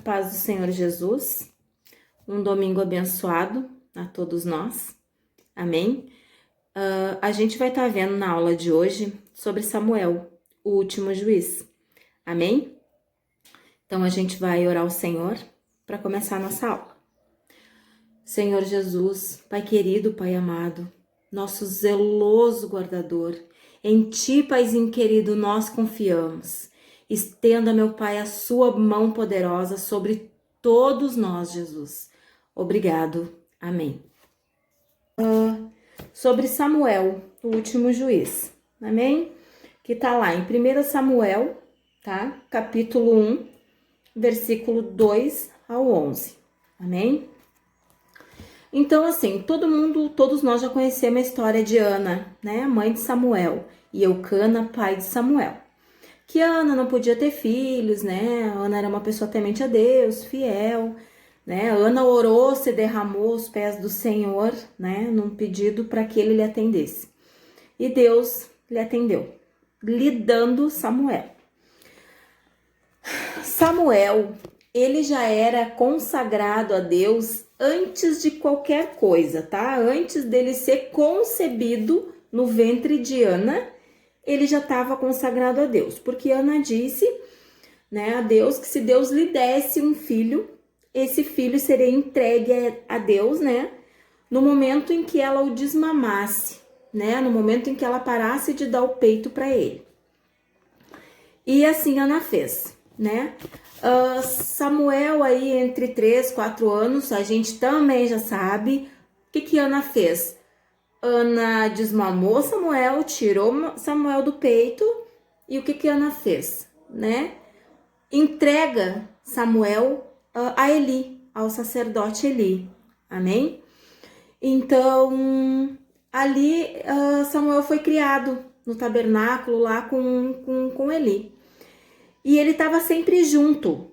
paz do Senhor Jesus, um domingo abençoado a todos nós, amém? A gente vai estar vendo na aula de hoje sobre Samuel, o último juiz, amém? Então a gente vai orar ao Senhor para começar a nossa aula. Senhor Jesus, Pai querido, Pai amado, nosso zeloso guardador, em Ti, Paizinho querido, nós confiamos. Estenda, meu Pai, a sua mão poderosa sobre todos nós, Jesus. Obrigado. Amém. Sobre Samuel, o último juiz. Amém? Que tá lá em 1 Samuel, tá? Capítulo 1, versículo 2 ao 11. Amém? Então, assim, todos nós já conhecemos a história de Ana, né? Mãe de Samuel. E Eucana, pai de Samuel. Que Ana não podia ter filhos, né? Ana era uma pessoa temente a Deus, fiel, né? Ana orou, se derramou aos pés do Senhor, né? Num pedido para que ele lhe atendesse. E Deus lhe atendeu, lhe dando Samuel. Samuel, ele já era consagrado a Deus antes de qualquer coisa, tá? Antes dele ser concebido no ventre de Ana, ele já estava consagrado a Deus, porque Ana disse, né, a Deus que se Deus lhe desse um filho, esse filho seria entregue a Deus, né, no momento em que ela o desmamasse, né, no momento em que ela parasse de dar o peito para ele. E assim Ana fez, né. Samuel aí entre 3, 4 anos, a gente também já sabe o que Ana fez. Ana desmamou Samuel, tirou Samuel do peito e o que Ana fez, né? Entrega Samuel a Eli, ao sacerdote Eli, amém? Então, ali Samuel foi criado no tabernáculo lá com Eli. E ele estava sempre junto,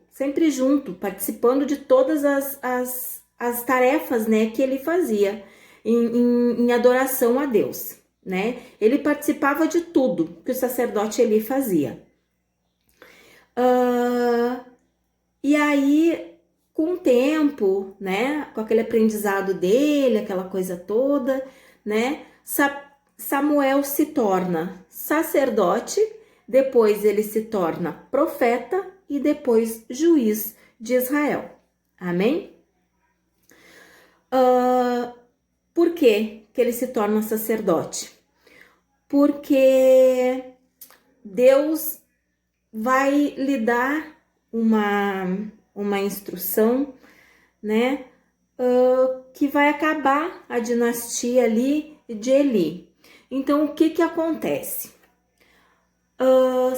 participando de todas as tarefas, né, que ele fazia. Em adoração a Deus, né? Ele participava de tudo que o sacerdote Eli fazia. E aí, com o tempo, né? Com aquele aprendizado dele, aquela coisa toda, né? Samuel se torna sacerdote, depois ele se torna profeta e depois juiz de Israel. Amém? Por que ele se torna sacerdote? Porque Deus vai lhe dar uma instrução, né? Que vai acabar a dinastia ali de Eli. Então, o que acontece?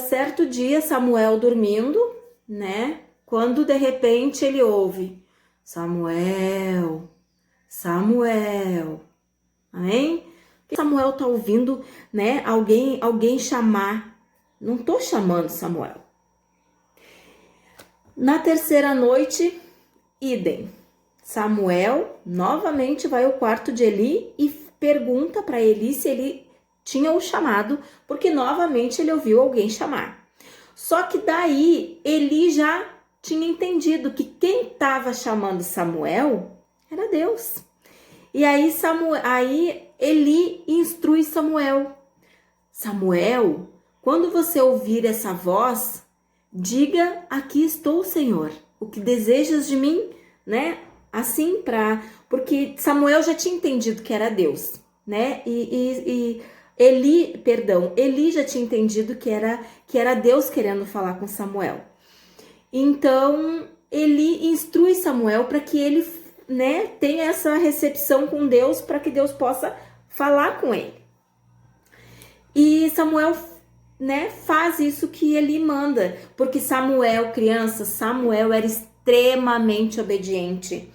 Certo dia, Samuel dormindo, né? Quando de repente ele ouve: Samuel, amém? Samuel tá ouvindo, né? Alguém chamar. Não tô chamando Samuel. Na terceira noite, idem. Samuel novamente vai ao quarto de Eli e pergunta para Eli se ele tinha o chamado, porque novamente ele ouviu alguém chamar. Só que daí Eli já tinha entendido que quem estava chamando Samuel era Deus. E aí Eli instrui Samuel. Samuel, quando você ouvir essa voz, diga: aqui estou, Senhor. O que desejas de mim, né? Assim, porque Samuel já tinha entendido que era Deus, né? Eli já tinha entendido que era Deus querendo falar com Samuel. Então, Eli instrui Samuel para que ele, né, tenha essa recepção com Deus, para que Deus possa falar com ele. E Samuel, né, faz isso que Eli manda, porque criança, Samuel era extremamente obediente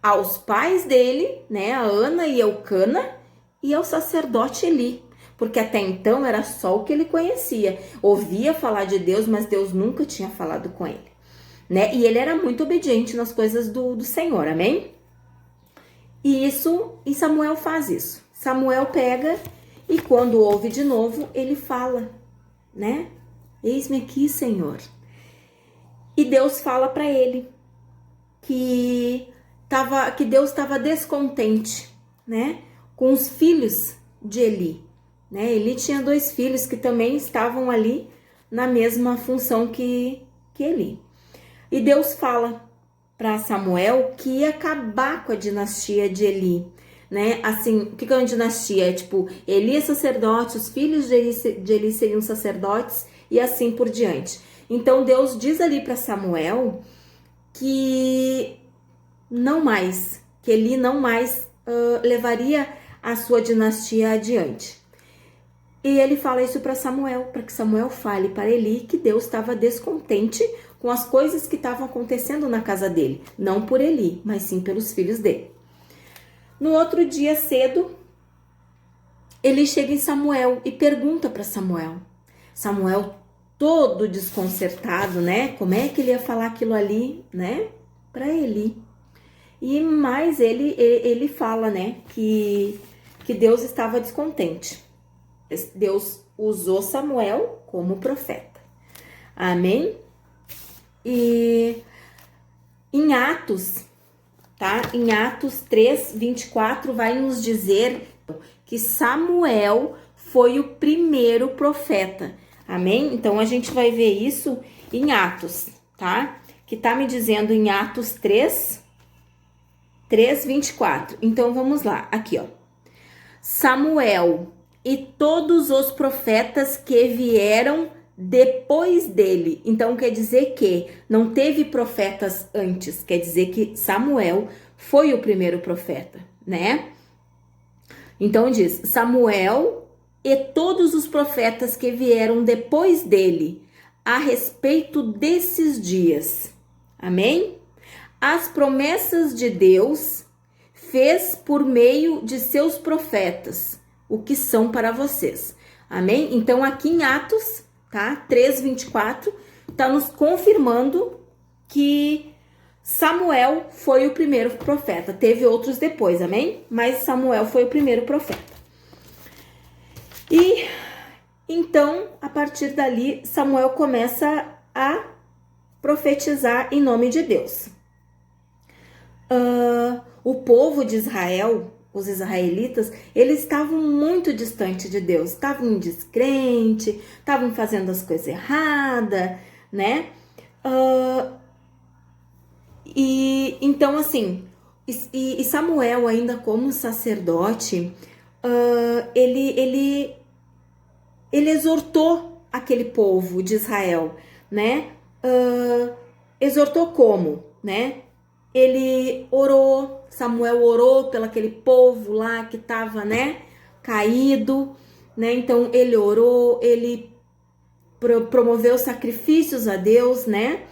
aos pais dele, né, a Ana e Eucana, e ao sacerdote Eli, porque até então era só o que ele conhecia. Ouvia falar de Deus, mas Deus nunca tinha falado com ele, né? E ele era muito obediente nas coisas do Senhor, amém? E Samuel faz isso. Samuel pega e quando ouve de novo, ele fala, né? Eis-me aqui, Senhor. E Deus fala para ele, que Deus estava descontente, né, com os filhos de Eli, né? Eli tinha 2 filhos que também estavam ali na mesma função que Eli. E Deus fala para Samuel que ia acabar com a dinastia de Eli, né? Assim, o que é uma dinastia? É tipo, Eli é sacerdote, os filhos de Eli seriam sacerdotes e assim por diante. Então Deus diz ali para Samuel que que Eli não mais levaria a sua dinastia adiante. E ele fala isso para Samuel, para que Samuel fale para Eli que Deus estava descontente com as coisas que estavam acontecendo na casa dele. Não por Eli, mas sim pelos filhos dele. No outro dia cedo, Eli chega em Samuel e pergunta para Samuel. Samuel todo desconcertado, né? Como é que ele ia falar aquilo ali, né? Para Eli. E mais ele fala, né? Que Deus estava descontente. Deus usou Samuel como profeta. Amém? E em Atos, tá? Em Atos 3:24 vai nos dizer que Samuel foi o primeiro profeta. Amém? Então a gente vai ver isso em Atos, tá? Que tá me dizendo em Atos 3:24. Então vamos lá, aqui ó. Samuel e todos os profetas que vieram depois dele. Então quer dizer que não teve profetas antes, quer dizer que Samuel foi o primeiro profeta, né? Então diz: Samuel e todos os profetas que vieram depois dele, a respeito desses dias. Amém? As promessas de Deus fez por meio de seus profetas, o que são para vocês. Amém? Então aqui em Atos, tá? 3:24, tá nos confirmando que Samuel foi o primeiro profeta. Teve outros depois, amém? Mas Samuel foi o primeiro profeta. E então, a partir dali, Samuel começa a profetizar em nome de Deus. O povo de Israel, os israelitas, eles estavam muito distantes de Deus, estavam descrentes, estavam fazendo as coisas erradas, né? E então, assim, e Samuel, ainda como sacerdote, ele exortou aquele povo de Israel, né? Exortou como, né? Ele orou, Samuel orou pelo aquele povo lá que estava, né, caído, né? Então ele orou, ele promoveu sacrifícios a Deus, né?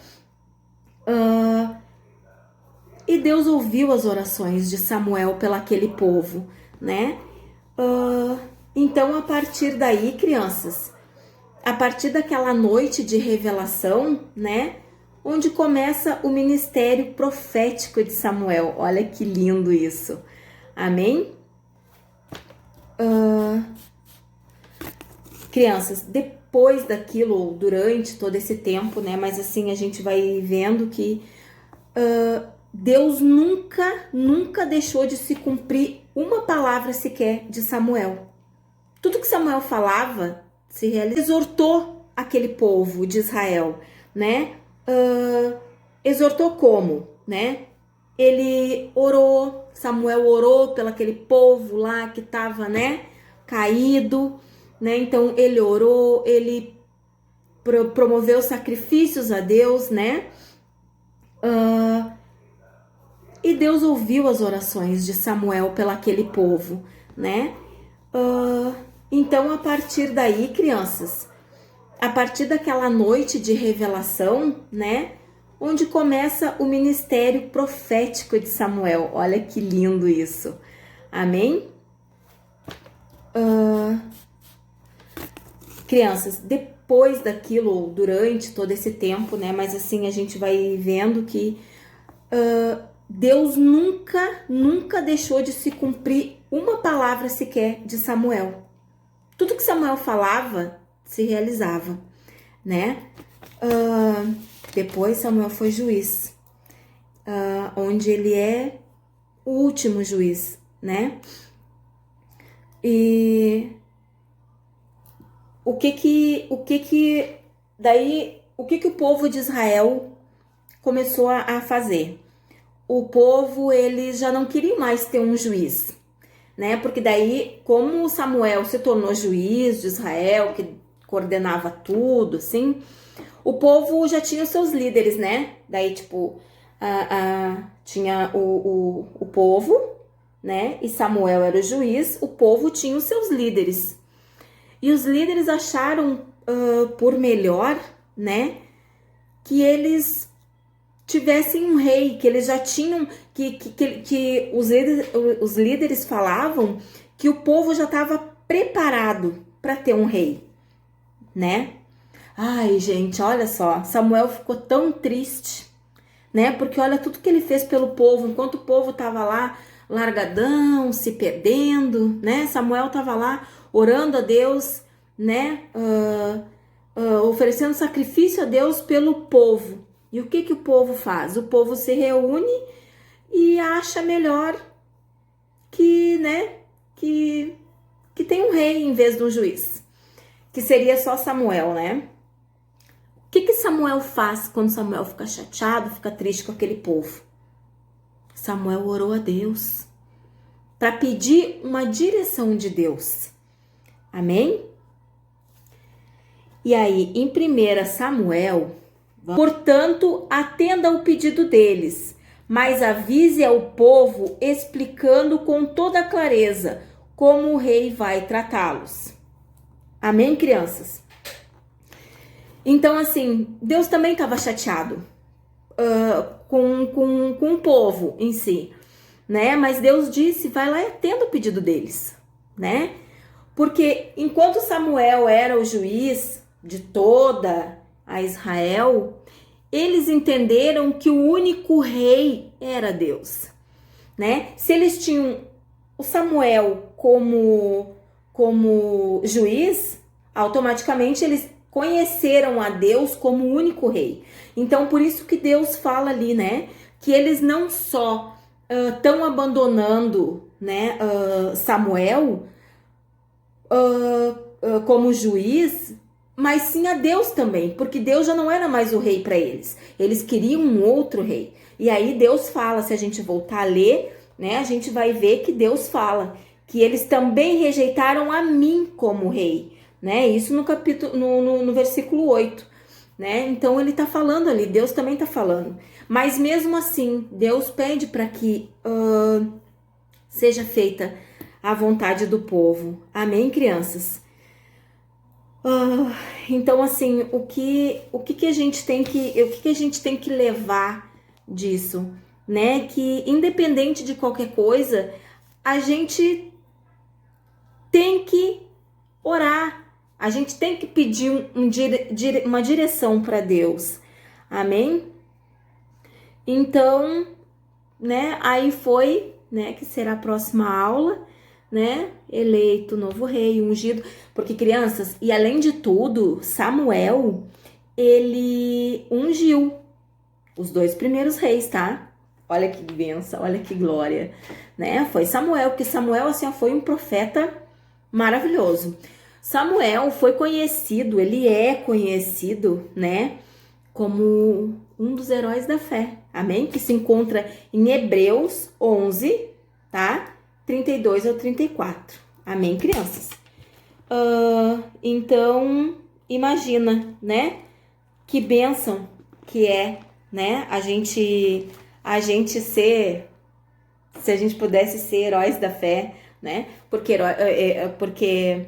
E Deus ouviu as orações de Samuel pelo aquele povo, né? Então, a partir daí, crianças, a partir daquela noite de revelação, né? Onde começa o ministério profético de Samuel. Olha que lindo isso. Amém? Crianças, depois daquilo, ou durante todo esse tempo, né? Mas assim, a gente vai vendo que Deus nunca deixou de se cumprir uma palavra sequer de Samuel. Tudo que Samuel falava se realizou. Exortou aquele povo de Israel, né? Exortou como, né? Ele orou, Samuel orou pelo aquele povo lá que estava, né, caído, né? Então ele orou, ele promoveu sacrifícios a Deus, né? E Deus ouviu as orações de Samuel pelo aquele povo, né? Então, a partir daí, crianças, a partir daquela noite de revelação, né? Onde começa o ministério profético de Samuel. Olha que lindo isso. Amém? Crianças, depois daquilo, ou durante todo esse tempo, né? Mas assim, a gente vai vendo que Deus nunca deixou de se cumprir uma palavra sequer de Samuel. Tudo que Samuel falava se realizava, né? Depois Samuel foi juiz. onde ele é o último juiz, né? E o que o povo de Israel começou a fazer? O povo, eles já não queriam mais ter um juiz, né? Porque daí, como Samuel se tornou juiz de Israel, que coordenava tudo, assim, o povo já tinha os seus líderes, né? Daí, tipo, tinha o povo, né? E Samuel era o juiz, o povo tinha os seus líderes. E os líderes acharam por melhor, né? Que eles tivessem um rei, que eles já tinham, que os líderes falavam que o povo já estava preparado para ter um rei, né? Ai, gente, olha só, Samuel ficou tão triste, né? Porque olha tudo que ele fez pelo povo, enquanto o povo tava lá largadão, se perdendo, né? Samuel tava lá orando a Deus, né? Oferecendo sacrifício a Deus pelo povo. E o que o povo faz? O povo se reúne e acha melhor que, né? Que tem um rei em vez de um juiz, que seria só Samuel, né? O que Samuel faz quando Samuel fica chateado, fica triste com aquele povo? Samuel orou a Deus para pedir uma direção de Deus. Amém? E aí, em 1 Samuel, portanto, atenda ao pedido deles, mas avise ao povo explicando com toda clareza como o rei vai tratá-los. Amém, crianças? Então, assim, Deus também estava chateado com o povo em si, né? Mas Deus disse, vai lá e atenda o pedido deles, né? Porque enquanto Samuel era o juiz de toda a Israel, eles entenderam que o único rei era Deus, né? Se eles tinham o Samuel como juiz, automaticamente eles conheceram a Deus como o único rei. Então, por isso que Deus fala ali, né? Que eles não só estão abandonando, né, Samuel como juiz, mas sim a Deus também, porque Deus já não era mais o rei para eles. Eles queriam um outro rei. E aí Deus fala, se a gente voltar a ler, né, a gente vai ver que Deus fala que eles também rejeitaram a mim como rei, né? Isso no capítulo no versículo 8, né? Então ele tá falando ali, Deus também tá falando. Mas mesmo assim, Deus pede para que seja feita a vontade do povo. Amém, crianças? Então, assim, o que a gente tem que levar disso, né? Que independente de qualquer coisa, a gente tem que orar, a gente tem que pedir uma direção para Deus. Amém? Então, né? Aí foi, né? Que será a próxima aula, né? Eleito novo rei, ungido. Porque, crianças, e além de tudo, Samuel, ele ungiu os 2 primeiros reis, tá? Olha que bênção, olha que glória, né? Foi Samuel, porque Samuel, assim, foi um profeta maravilhoso. Samuel foi conhecido, ele é conhecido, né? Como um dos heróis da fé, amém? Que se encontra em Hebreus 11, tá? 32 ao 34. Amém, crianças? Então, imagina, né? Que bênção que é, né? A gente ser, se a gente pudesse ser heróis da fé, né? Porque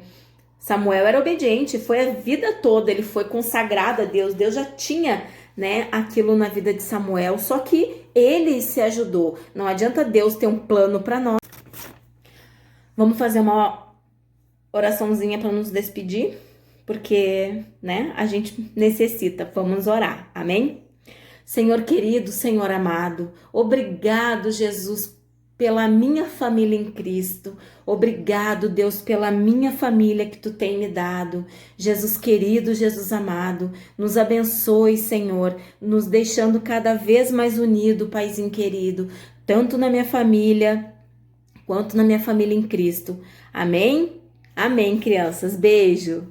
Samuel era obediente, foi a vida toda, ele foi consagrado a Deus. Deus já tinha, né, aquilo na vida de Samuel, só que ele se ajudou. Não adianta Deus ter um plano para nós. Vamos fazer uma oraçãozinha para nos despedir, porque, né, a gente necessita. Vamos orar. Amém? Senhor querido, Senhor amado, obrigado, Jesus, pela minha família em Cristo. Obrigado, Deus, pela minha família que tu tem me dado. Jesus querido, Jesus amado, nos abençoe, Senhor, nos deixando cada vez mais unido, Paizinho querido, tanto na minha família quanto na minha família em Cristo. Amém? Amém, crianças. Beijo.